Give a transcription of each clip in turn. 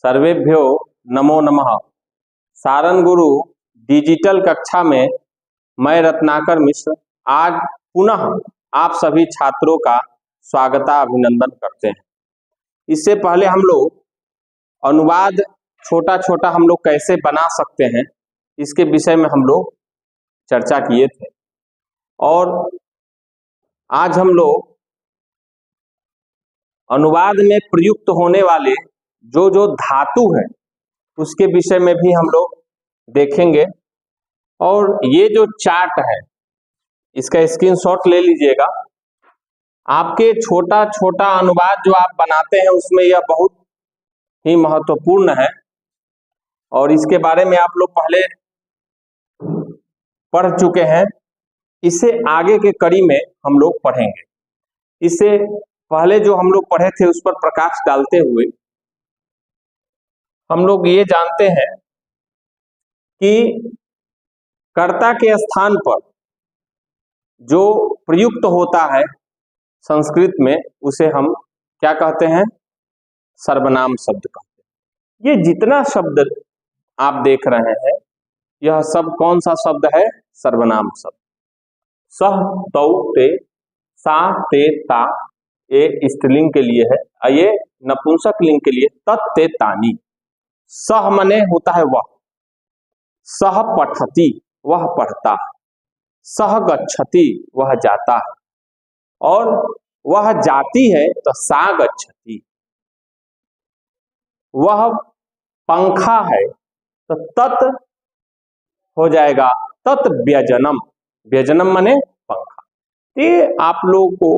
सर्वेभ्यो नमो नमः। सारण गुरु डिजिटल कक्षा में मैं रत्नाकर मिश्र आज पुनः आप सभी छात्रों का स्वागताभिनंदन करते हैं। इससे पहले हम लोग अनुवाद छोटा छोटा हम लोग कैसे बना सकते हैं इसके विषय में हम लोग चर्चा किए थे और आज हम लोग अनुवाद में प्रयुक्त होने वाले जो जो धातु है उसके विषय में भी हम लोग देखेंगे। और ये जो चार्ट है इसका स्क्रीनशॉट ले लीजिएगा। आपके छोटा छोटा अनुवाद जो आप बनाते हैं उसमें यह बहुत ही महत्वपूर्ण है और इसके बारे में आप लोग पहले पढ़ चुके हैं। इससे आगे के कड़ी में हम लोग पढ़ेंगे। इससे पहले जो हम लोग पढ़े थे उस पर प्रकाश डालते हुए हम लोग ये जानते हैं कि कर्ता के स्थान पर जो प्रयुक्त होता है संस्कृत में उसे हम क्या कहते हैं? सर्वनाम शब्द कहते हैं। ये जितना शब्द आप देख रहे हैं यह सब कौन सा शब्द है? सर्वनाम शब्द। सह तौ ते सा ते ता ये स्त्रीलिंग के लिए है, ये नपुंसक लिंग के लिए तत् ते तानी। सह मने होता है वह, सह पठति वह पढ़ता है, सह गच्छति वह जाता है और वह जाती है तो सा गच्छति। वह पंखा है तो तत् हो जाएगा तत् व्यजनम। व्यजनम मने पंखा। ये आप लोगों को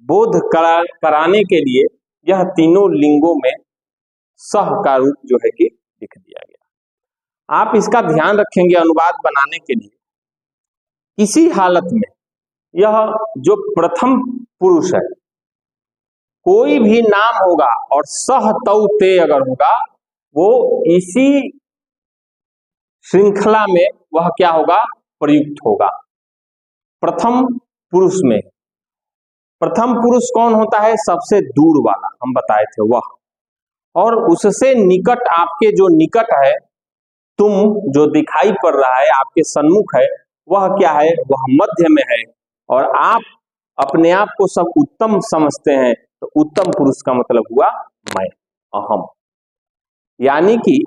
बोध कराने के लिए यह तीनों लिंगों में सह का रूप जो है कि लिख दिया गया। आप इसका ध्यान रखेंगे अनुवाद बनाने के लिए। किसी हालत में यह जो प्रथम पुरुष है कोई भी नाम होगा और सह तौ ते अगर होगा वो इसी श्रृंखला में वह क्या होगा? प्रयुक्त होगा। प्रथम पुरुष में प्रथम पुरुष कौन होता है? सबसे दूर वाला, हम बताए थे वह। और उससे निकट आपके जो निकट है, तुम जो दिखाई पड़ रहा है आपके सन्मुख है वह क्या है? वह मध्य में है। और आप अपने आप को सब उत्तम समझते हैं तो उत्तम पुरुष का मतलब हुआ मैं, अहम। यानी कि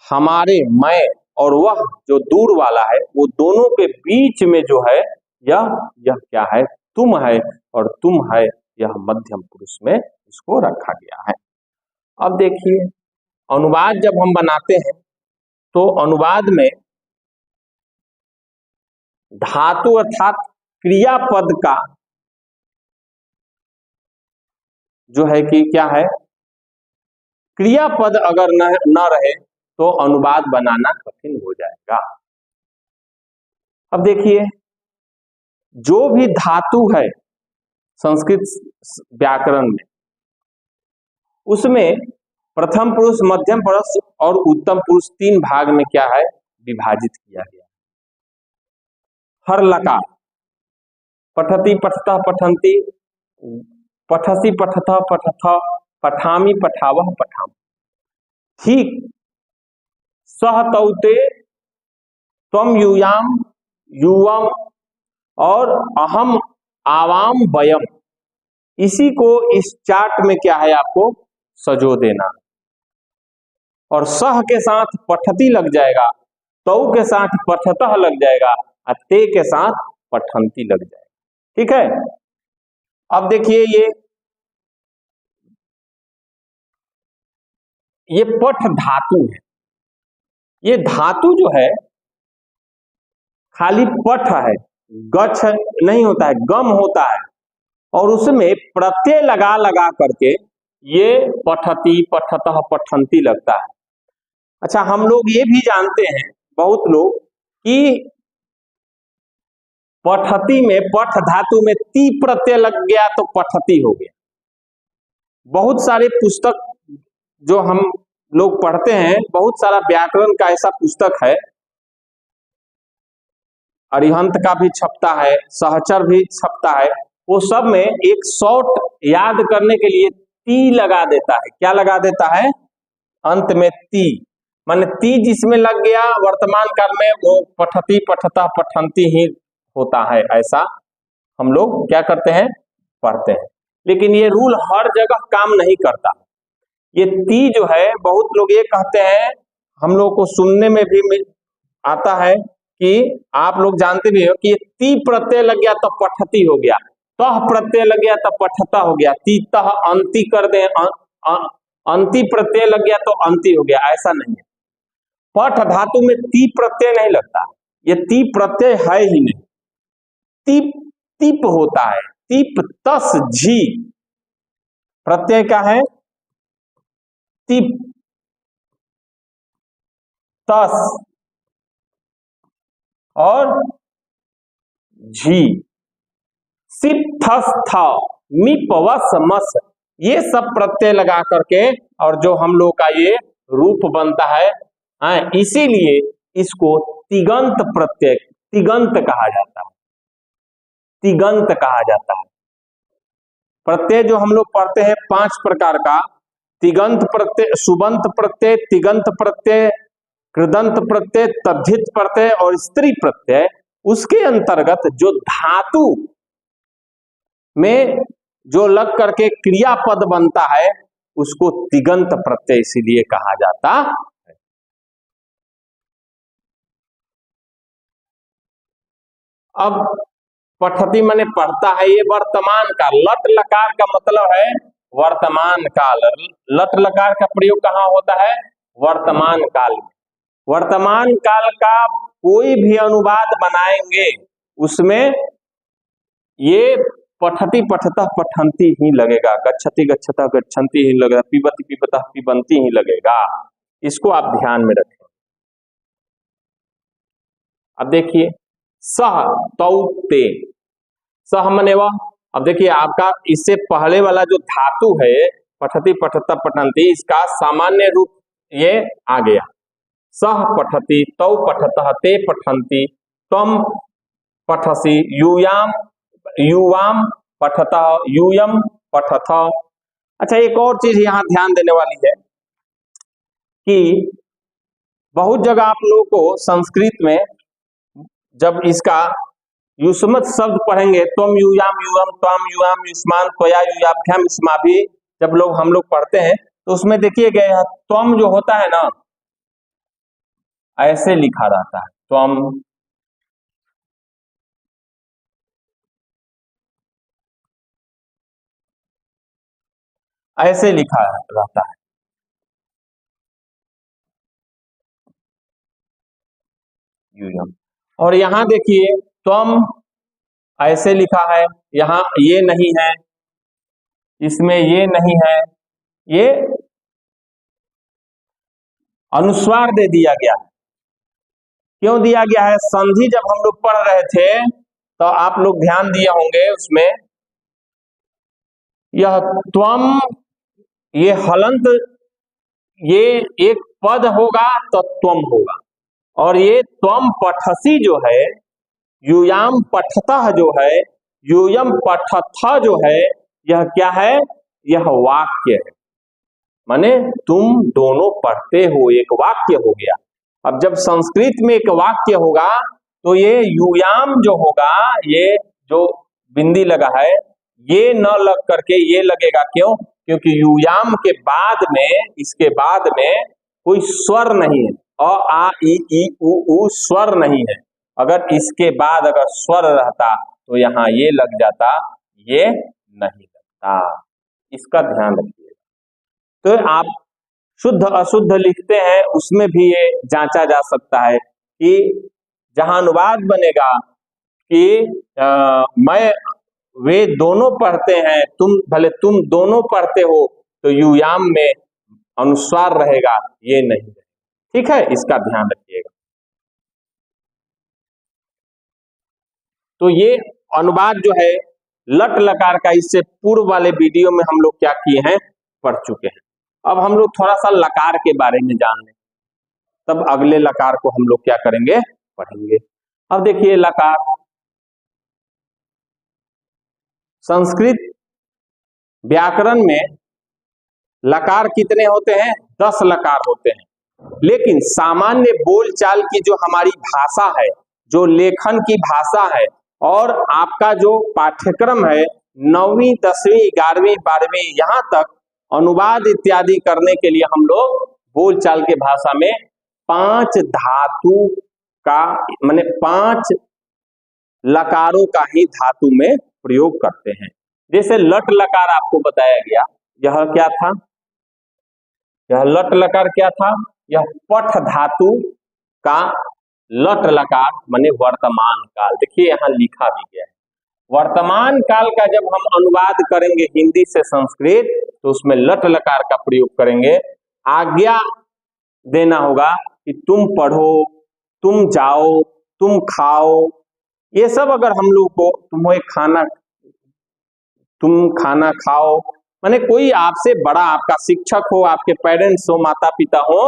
हमारे मैं और वह जो दूर वाला है वो दोनों के बीच में जो है यह क्या है? तुम है। और तुम है यह मध्यम पुरुष में इसको रखा गया है। अब देखिए अनुवाद जब हम बनाते हैं तो अनुवाद में धातु अर्थात क्रियापद का जो है कि क्या है? क्रियापद अगर न रहे तो अनुवाद बनाना कठिन हो जाएगा। अब देखिए जो भी धातु है संस्कृत व्याकरण में उसमें प्रथम पुरुष, मध्यम पुरुष और उत्तम पुरुष तीन भाग में क्या है? विभाजित किया गया। हर लकार पठति पठतः पठन्ति, पठसि पठतः पठथ, पठामि पठावः पठाम। ठीक सह तौ ते, त्वम यूयाम युवम और अहम आवाम वयम, इसी को इस चार्ट में क्या है आपको सजो देना। और सह के साथ पठति लग जाएगा, तौ के साथ पठतः लग जाएगा और ते के साथ पठन्ति लग जाएगा। ठीक है। अब देखिए ये पठ धातु है। ये धातु जो है खाली पठ है, गच्छ नहीं होता है, गम होता है। और उसमें प्रत्यय लगा लगा करके ये पठति पठतः पठन्ति लगता है। अच्छा, हम लोग ये भी जानते हैं बहुत लोग कि पठति में पठ धातु में ती प्रत्यय लग गया तो पठति हो गया। बहुत सारे पुस्तक जो हम लोग पढ़ते हैं, बहुत सारा व्याकरण का ऐसा पुस्तक है, अरिहंत का भी छपता है, सहचर भी छपता है, वो सब में एक शॉर्ट याद करने के लिए ती लगा देता है। क्या लगा देता है? अंत में ती, माने ती जिसमें लग गया वर्तमान काल में वो पठती पठता पठंती ही होता है, ऐसा हम लोग क्या करते हैं, पढ़ते हैं। लेकिन ये रूल हर जगह काम नहीं करता। ये ती जो है, बहुत लोग ये कहते हैं, हम लोग को सुनने में भी आता है कि आप लोग जानते भी हो कि ये ती प्रत्यय लग गया तो पठती हो गया, तह प्रत्यय लग गया तो पठता हो गया, ती तह अंति कर दे, अंति प्रत्यय लग गया तो अंति हो गया, ऐसा नहीं है। पठ धातु में ती प्रत्यय नहीं लगता, ये ती प्रत्यय है ही नहीं। तीप तीप होता है, तीप तस झी प्रत्यय क्या है, तीप तस और झी, सिप थस थ मिप वस मस, ये सब प्रत्यय लगा करके और जो हम लोग का ये रूप बनता है, इसीलिए इसको तिगंत प्रत्यय, तिगंत कहा जाता है, तिगंत कहा जाता है। प्रत्यय जो हम लोग पढ़ते हैं 5 प्रकार का, तिगंत प्रत्यय, सुबंत प्रत्यय, तिगंत प्रत्यय, कृदंत प्रत्यय, तद्धित प्रत्यय और स्त्री प्रत्यय, उसके अंतर्गत जो धातु में जो लग करके क्रियापद बनता है उसको तिगंत प्रत्यय इसीलिए कहा जाता है। अब पठती माने पढ़ता है, ये वर्तमान काल, लट लकार का मतलब है वर्तमान काल। लट लकार का प्रयोग कहाँ होता है, वर्तमान काल में। वर्तमान काल का कोई भी अनुवाद बनाएंगे उसमें ये पठती पठता पठंती ही लगेगा, गच्छति गच्छता गच्छन्ति ही लगेगा, पिबति पिबता पिबंती ही लगेगा, इसको आप ध्यान में रखें। अब देखिए सह तौ ते, सह मने वह, अब देखिए आपका इससे पहले वाला जो धातु है पठती पठता पठंती, इसका सामान्य रूप ये आ गया, सह पठती तौ पठतः ते पठंती त्वम पठसी यूयाम युवाम पठतः यूयम पठथ। अच्छा एक और चीज यहाँ ध्यान देने वाली है कि बहुत जगह आप लोगों को संस्कृत में जब इसका युष्मत शब्द पढ़ेंगे, त्वम युयाम युवम त्वाम युवाम युष्मान त्वया युयाभ्याम युष्माभि, जब लोग हम लोग पढ़ते हैं तो उसमें देखिए गए त्वम जो होता है ना, ऐसे लिखा रहता है, त्वम ऐसे लिखा रहता है, यूयम। और यहाँ देखिए त्वम ऐसे लिखा है, यहाँ ये नहीं है, इसमें ये नहीं है, ये अनुस्वार दे दिया गया है। क्यों दिया गया है, संधि जब हम लोग पढ़ रहे थे तो आप लोग ध्यान दिए होंगे उसमें, यह त्वम, ये हलंत, ये एक पद होगा तो त्वम होगा, और ये त्वम पठसी जो है, यूयाम पठतः जो है, यूयम पठथ जो है, यह क्या है, यह वाक्य है, माने तुम दोनों पढ़ते हो, एक वाक्य हो गया। अब जब संस्कृत में एक वाक्य होगा तो ये यूयाम जो होगा, ये जो बिंदी लगा है ये न लग करके ये लगेगा, क्यों, क्योंकि यूयाम के बाद में, इसके बाद में कोई स्वर नहीं है, अ आ ई उ स्वर नहीं है, अगर इसके बाद अगर स्वर रहता तो यहाँ ये लग जाता, ये नहीं लगता, इसका ध्यान रखिएगा। तो आप शुद्ध अशुद्ध लिखते हैं उसमें भी ये जांचा जा सकता है कि जहां अनुवाद बनेगा कि मैं वे दोनों पढ़ते हैं, तुम भले तुम दोनों पढ़ते हो, तो युयाम में अनुस्वार रहेगा, ये नहीं, ठीक है, इसका ध्यान रखिएगा। तो ये अनुवाद जो है लट लकार का, इससे पूर्व वाले वीडियो में हम लोग क्या किए हैं, पढ़ चुके हैं। अब हम लोग थोड़ा सा लकार के बारे में जान लें, तब अगले लकार को हम लोग क्या करेंगे, पढ़ेंगे। अब देखिए लकार, संस्कृत व्याकरण में लकार कितने होते हैं, 10 लकार होते हैं। लेकिन सामान्य बोलचाल की जो हमारी भाषा है, जो लेखन की भाषा है, और आपका जो पाठ्यक्रम है 9वीं 10वीं 11वीं 12वीं यहाँ तक अनुवाद इत्यादि करने के लिए हम लोग बोलचाल के भाषा में 5 धातु का माने 5 लकारों का ही धातु में प्रयोग करते हैं। जैसे लट लकार आपको बताया गया, यह क्या था, यह लट लकार क्या था, यह पठ धातु का लट लकार माने वर्तमान काल। देखिए यहाँ लिखा भी गया है, वर्तमान काल का जब हम अनुवाद करेंगे हिंदी से संस्कृत तो उसमें लट लकार का प्रयोग करेंगे। आज्ञा देना होगा कि तुम पढ़ो, तुम जाओ, तुम खाओ, ये सब अगर हम लोग को तुम खाना खाओ, माने कोई आपसे बड़ा आपका शिक्षक हो, आपके पेरेंट्स हो, माता पिता हो,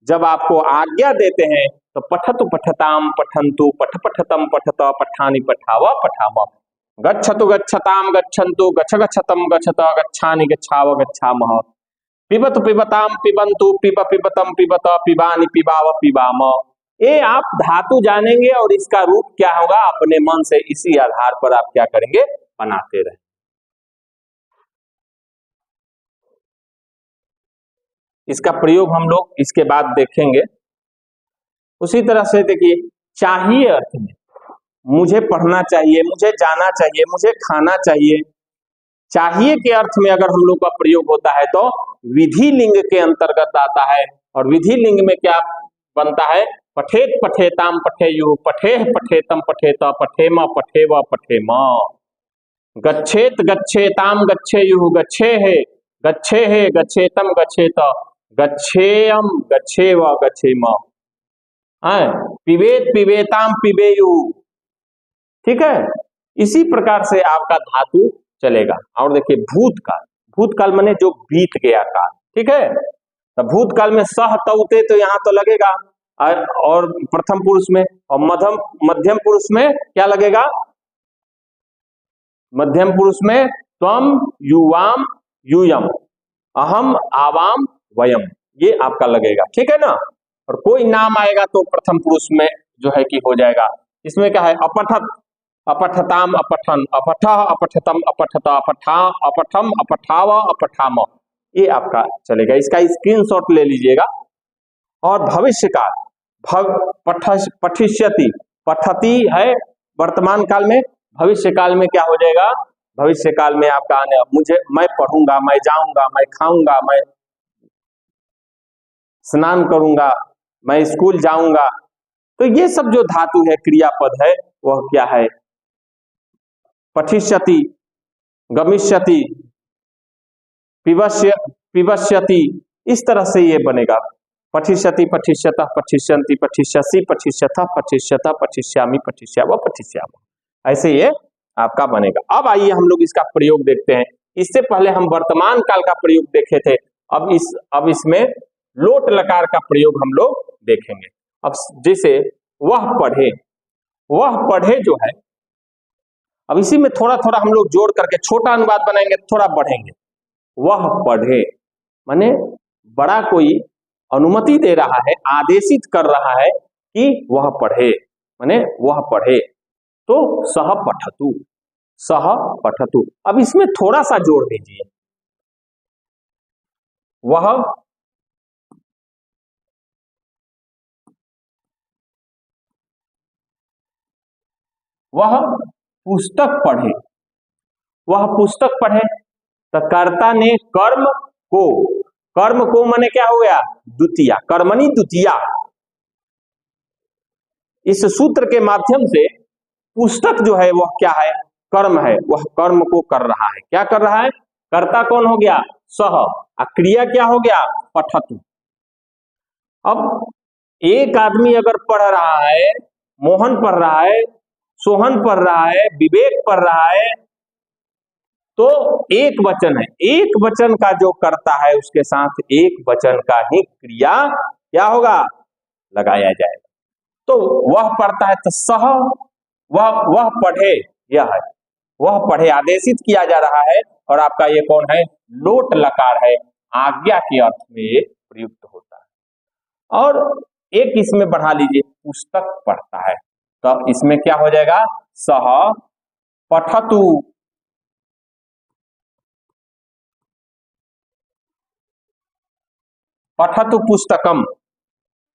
जब आपको आज्ञा देते हैं तो पठतु पठताम पठन्तु, पठ पठतम पठत, पठानि पठाव पठाम, गच्छतु गच्छताम गच्छन्तु, गच्छ गच्छतम गच्छत, गच्छानि गच्छाव गच्छामः, पिबतु पिबताम पिबन्तु, पिब पिबतम पिबत, पिबानि पिबाव पिबाम। ये आप धातु जानेंगे और इसका रूप क्या होगा अपने मन से इसी आधार पर आप क्या करेंगे, बनाते रहें। इसका प्रयोग हम लोग इसके बाद देखेंगे। उसी तरह से देखिए चाहिए अर्थ में, मुझे पढ़ना चाहिए, मुझे जाना चाहिए, मुझे खाना चाहिए, चाहिए के अर्थ में अगर हम लोग का प्रयोग होता है तो विधि लिंग के अंतर्गत आता है। और विधि लिंग में क्या बनता है, पठेत पठेताम पठेयु, पठेह पठेतम पठेत, पठेम पठेव पठेम, गच्छेत गच्छेताम गच्छेयु, गच्छेहे गच्छेहे, गच्छेतम गच्छेत, गच्छेयम गच्छेव गच्छेम, पिबेत पिबेताम पिबेयु। ठीक है, इसी प्रकार से आपका धातु चलेगा। और देखिए भूतकाल, भूतकाल माने जो बीत गया काल। ठीक है, तो भूतकाल में सह तौते तो यहाँ तो लगेगा, और प्रथम पुरुष में, और मध्यम पुरुष में क्या लगेगा, मध्यम पुरुष में त्वम युवाम यूयम, अहम आवाम वयम, ये आपका लगेगा। ठीक है ना। और कोई नाम आएगा तो प्रथम पुरुष में जो है कि हो जाएगा। इसमें क्या है, अपठत अपठताम अपठन, अपठः अपठतम अपठत, अपठा अपठम अपठाव अपठाम, ये आपका चलेगा। इसका स्क्रीनशॉट ले लीजिएगा। और भविष्य काल, पठिष्यति, पठती है वर्तमान काल में, भविष्य काल में क्या हो जाएगा, भविष्य काल में आपका आने, मैं पढ़ूंगा, मैं जाऊंगा, मैं खाऊंगा, मैं स्नान करूंगा, मैं स्कूल जाऊंगा। तो ये सब जो धातु है, क्रियापद है, वह क्या है, पठिष्यति, गमिष्यति, पिबष्यति, इस तरह से ये बनेगा। पठिष्यति पठिष्यतः पठिष्यन्ति पठिष्यसि पठिष्यथः पठिष्यतः पठिष्यामि पठिष्याव पठिष्यामः, ऐसे ये आपका बनेगा। अब आइए हम लोग इसका प्रयोग देखते हैं। इससे पहले हम वर्तमान काल का प्रयोग देखे थे, अब इसमें लोट लकार का प्रयोग हम लोग देखेंगे। अब जैसे वह पढ़े, वह पढ़े जो है, अब इसी में थोड़ा थोड़ा हम लोग जोड़ करके छोटा अनुवाद बनाएंगे, थोड़ा बढ़ेंगे। वह पढ़े माने बड़ा कोई अनुमति दे रहा है, आदेशित कर रहा है कि वह पढ़े, माने वह पढ़े, तो सह पठतु, सह पठतु। अब इसमें थोड़ा सा जोड़ दीजिए, वह पुस्तक पढ़े, वह पुस्तक पढ़े, तो कर्ता ने कर्म को माने क्या हो गया, द्वितीया, कर्मणि द्वितीया। इस सूत्र के माध्यम से पुस्तक जो है वह क्या है, कर्म है, वह कर्म को कर रहा है। क्या कर रहा है, कर्ता कौन हो गया, सह, क्रिया क्या हो गया, पठतु। अब एक आदमी अगर पढ़ रहा है, मोहन पढ़ रहा है, सोहन पढ़ रहा है, विवेक पढ़ रहा है, तो एक वचन है, एक वचन का जो करता है उसके साथ एक वचन का ही क्रिया क्या होगा, लगाया जाएगा। तो वह पढ़ता है तो सह, वह पढ़े, यह है वह पढ़े आदेशित किया जा रहा है। और आपका ये कौन है, लोट लकार है, आज्ञा के अर्थ में प्रयुक्त होता है। और एक इसमें बढ़ा लीजिए, पुस्तक पढ़ता है, तो इसमें क्या हो जाएगा, सह पठतु। पठतु पुस्तकम,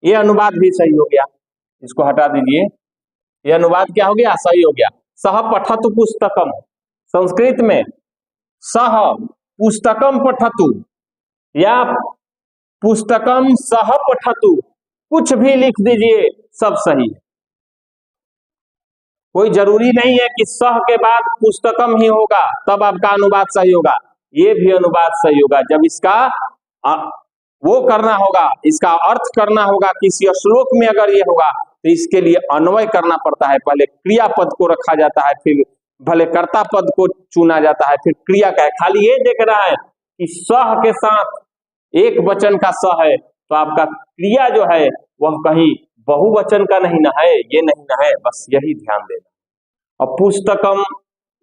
ये अनुवाद भी सही हो गया, इसको हटा दीजिए, ये अनुवाद क्या हो गया, सही हो गया। सह पठतु पुस्तकम, संस्कृत में सह पुस्तकम पठतु या पुस्तकम सह पठतु, कुछ भी लिख दीजिए, सब सही है। कोई जरूरी नहीं है कि सह के बाद पुस्तकम ही होगा तब आपका अनुवाद सही होगा, ये भी अनुवाद सही होगा। जब इसका वो करना होगा, इसका अर्थ करना होगा, किसी श्लोक में अगर ये होगा तो इसके लिए अन्वय करना पड़ता है, पहले क्रियापद को रखा जाता है, फिर भले कर्ता पद को चुना जाता है, फिर क्रिया का है। खाली ये देख रहा है कि सह के साथ एक वचन का सह है, तो आपका क्रिया जो है वह कहीं बहुवचन का नहीं ना है, ये नहीं ना है, बस यही ध्यान देना। और पुस्तकम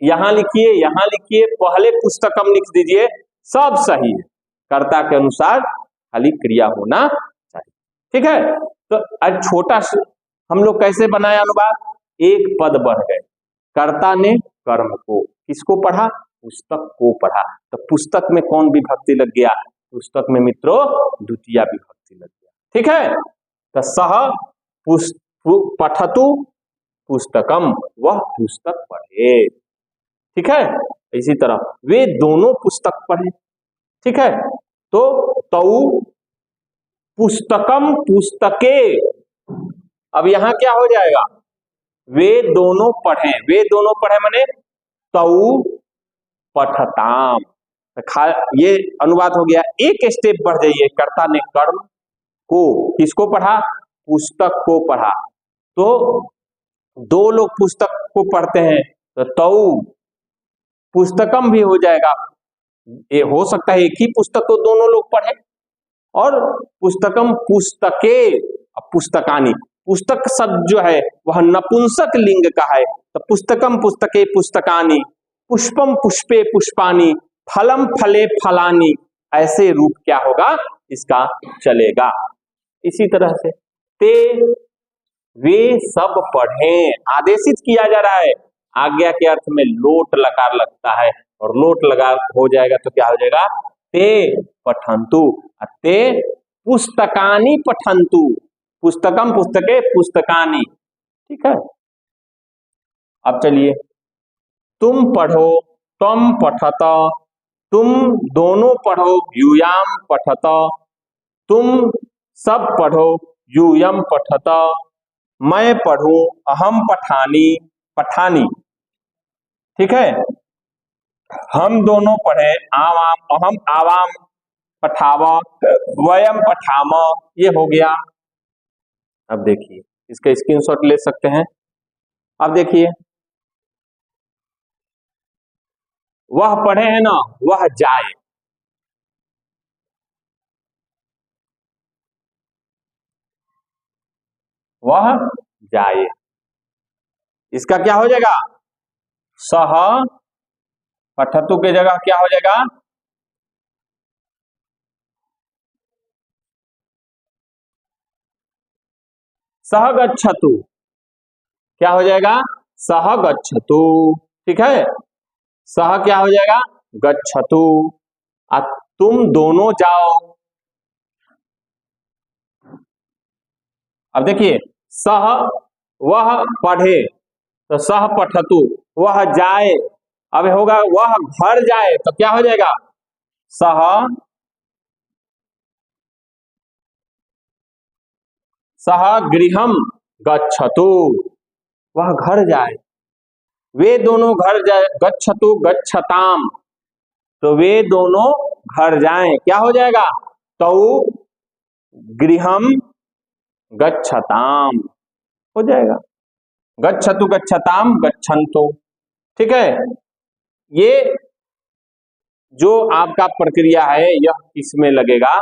यहां लिखिए, यहां लिखिए, पहले पुस्तकम लिख दीजिए, सब सही है, कर्ता के अनुसार खाली क्रिया होना चाहिए। ठीक है, तो आज छोटा हम लोग कैसे बनाए अनुवाद, एक पद बढ़ गए, कर्ता ने कर्म को, किसको पढ़ा, पुस्तक को पढ़ा, तो पुस्तक में कौन विभक्ति लग गया, पुस्तक में मित्रों द्वितीय विभक्ति लग गया। ठीक है, तो सह पठतु पुस्तकम, वह पुस्तक पढ़े। ठीक है, इसी तरह वे दोनों पुस्तक पढ़े। ठीक है, तो तौ पुस्तकम पुस्तके, अब यहां क्या हो जाएगा, वे दोनों पढ़े, वे दोनों पढ़े माने तौ पठताम, ये अनुवाद हो गया। एक स्टेप बढ़ जाइए, कर्ता ने कर्म को, किसको पढ़ा, पुस्तक को पढ़ा, तो दो लोग पुस्तक को पढ़ते हैं तो तौ पुस्तकम भी हो जाएगा। ये हो सकता है एक ही पुस्तक को दोनों लोग पढ़े, और पुस्तकम पुस्तके, पुस्तकानी, पुस्तक शब्द जो है वह नपुंसक लिंग का है, तो पुस्तकम पुस्तके पुस्तकानी, पुष्पम पुष्पे पुष्पानी, फलम फले फलानी, ऐसे रूप क्या होगा इसका चलेगा। इसी तरह से ते वे सब पढ़े, आदेशित किया जा रहा है, आज्ञा के अर्थ में लोट लकार लगता है, और लोट लगा हो जाएगा तो क्या हो जाएगा, ते पठंतु, ते पुस्तकानी पठंतु, पुस्तकम पुस्तके पुस्तकानी। ठीक है, अब चलिए, तुम पढ़ो, तुम पठत, तुम दोनों पढ़ो, यूयाम पठत, तुम सब पढ़ो, यूयम पठत, मैं पढ़ूं, अहम पठानी, पठानी। ठीक है, हम दोनों पढ़े, आवाम, अहम आवाम पठावा, वयम पठाम, ये हो गया। अब देखिए, इसका स्क्रीनशॉट ले सकते हैं। अब देखिए, वह पढ़े है ना, वह जाए, वह जाए, इसका क्या हो जाएगा, सह पठतु के जगह क्या हो जाएगा, सह गच्छतु, क्या हो जाएगा, सह गच्छतु। ठीक है, सह क्या हो जाएगा, गच्छतु, तुम दोनों जाओ। अब देखिए, सह वह पढ़े, तो सह पठतु, वह जाए, अब होगा वह घर जाए, तो क्या हो जाएगा, सह सह गृहम गच्छतु, वह घर जाए, वे दोनों घर जाए, गच्छतु गच्छताम, तो वे दोनों घर जाएं, क्या हो जाएगा, तौ गृहम गच्छताम हो जाएगा, गच्छतु गच्छताम गच्छन्तु। ठीक है, ये जो आपका प्रक्रिया है यह किसमें लगेगा,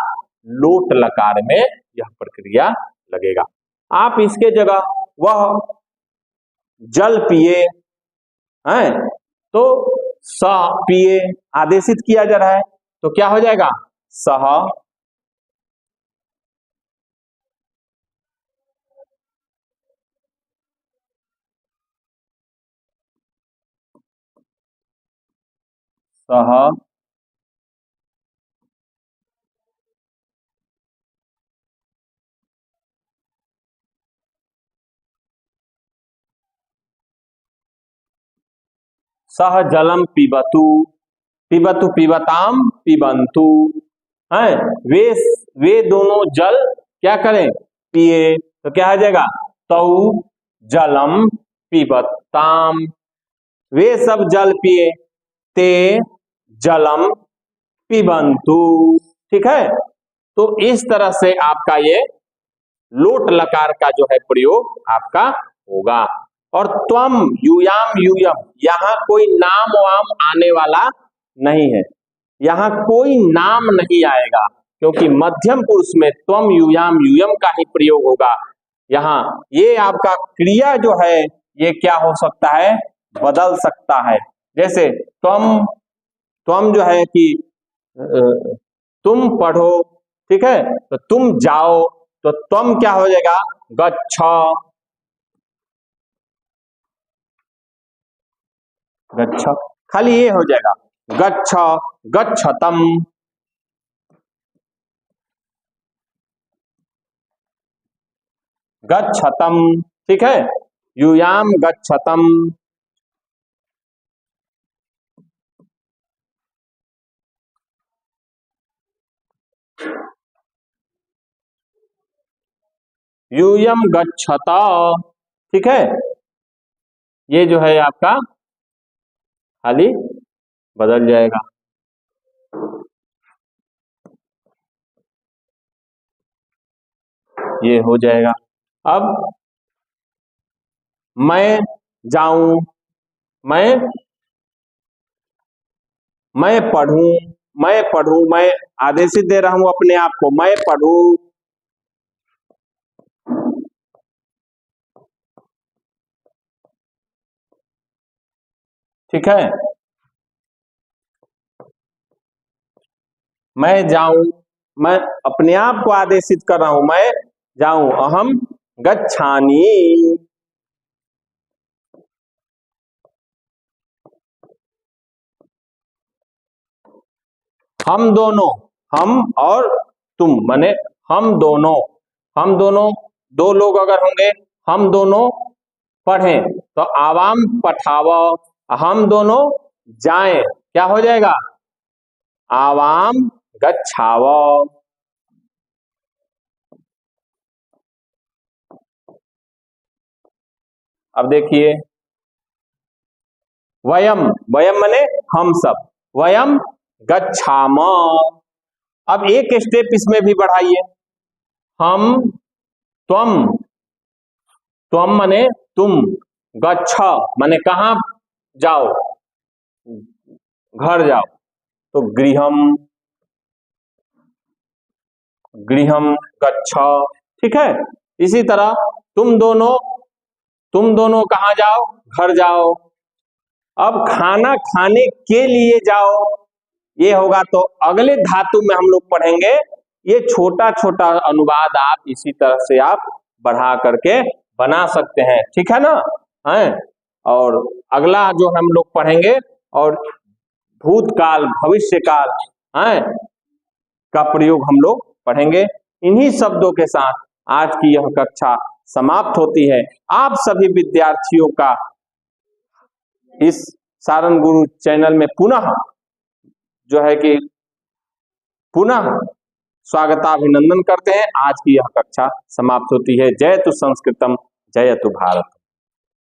लोट लकार में यह प्रक्रिया लगेगा। आप इसके जगह वह जल पिए हैं, तो स पिए आदेशित किया जा रहा है, तो क्या हो जाएगा, सह सह सह जलम पिबतु, पिबतु पिबताम पिबंतु, है वे दोनों जल क्या करें, पिए। तो क्या आ जाएगा, तौ जलम पिबताम, वे सब जल पिए, ते जलम पिबंतु। ठीक है, तो इस तरह से आपका ये लोट लकार का जो है प्रयोग आपका होगा। और त्वम यूयाम यूयम, यहां कोई नाम वाम आने वाला नहीं है, यहां कोई नाम नहीं आएगा, क्योंकि मध्यम पुरुष में त्वम यूयाम यूयम का ही प्रयोग होगा। यहाँ ये आपका क्रिया जो है ये क्या हो सकता है, बदल सकता है। जैसे त्वम, त्वम जो है कि तुम पढ़ो, ठीक है, तो तुम जाओ, तो त्वम क्या हो जाएगा, गच्छ, गच्छ, खाली ये हो जाएगा गच्छ, गच्छतम, गच्छतम, ठीक है, यूयाम गच्छतम, यूयम गच्छत, ठीक है, ये जो है आपका खाली बदल जाएगा। ये हो जाएगा। अब मैं जाऊं, मैं पढ़ूं, मैं पढ़ूं, मैं आदेशित दे रहा हूं अपने आप को, मैं पढ़ूं, ठीक है, मैं जाऊं, मैं अपने आप को आदेशित कर रहा हूं, मैं जाऊं, अहम गच्छामि, हम दोनों, हम और तुम, माने हम दोनों, हम दोनों, दो लोग अगर होंगे, हम दोनों पढ़ें, तो आवाम पठाव, हम दोनों जाएं, क्या हो जाएगा, आवाम गच्छाव। अब देखिए, वयम, वयम माने हम सब, वयम गच्छाम। अब एक स्टेप इसमें भी बढ़ाइए, हम, त्वम, त्वम माने तुम, गच्छ माने कहां जाओ, घर जाओ, तो गृहम, गृहम गच्छ, ठीक है। इसी तरह तुम दोनों कहां जाओ, घर जाओ। अब खाना खाने के लिए जाओ, ये होगा, तो अगले धातु में हम लोग पढ़ेंगे, ये छोटा छोटा अनुवाद आप इसी तरह से आप बढ़ा करके बना सकते हैं, ठीक है ना, है। और अगला जो हम लोग पढ़ेंगे, और भूतकाल भविष्यकाल है का प्रयोग हम लोग पढ़ेंगे। इन्हीं शब्दों के साथ आज की यह कक्षा समाप्त होती है। आप सभी विद्यार्थियों का इस सारण गुरु चैनल में पुनः जो है कि पुनः स्वागताभिनंदन करते हैं। आज की यह कक्षा समाप्त होती है। जयतु संस्कृतम, जयतु भारत।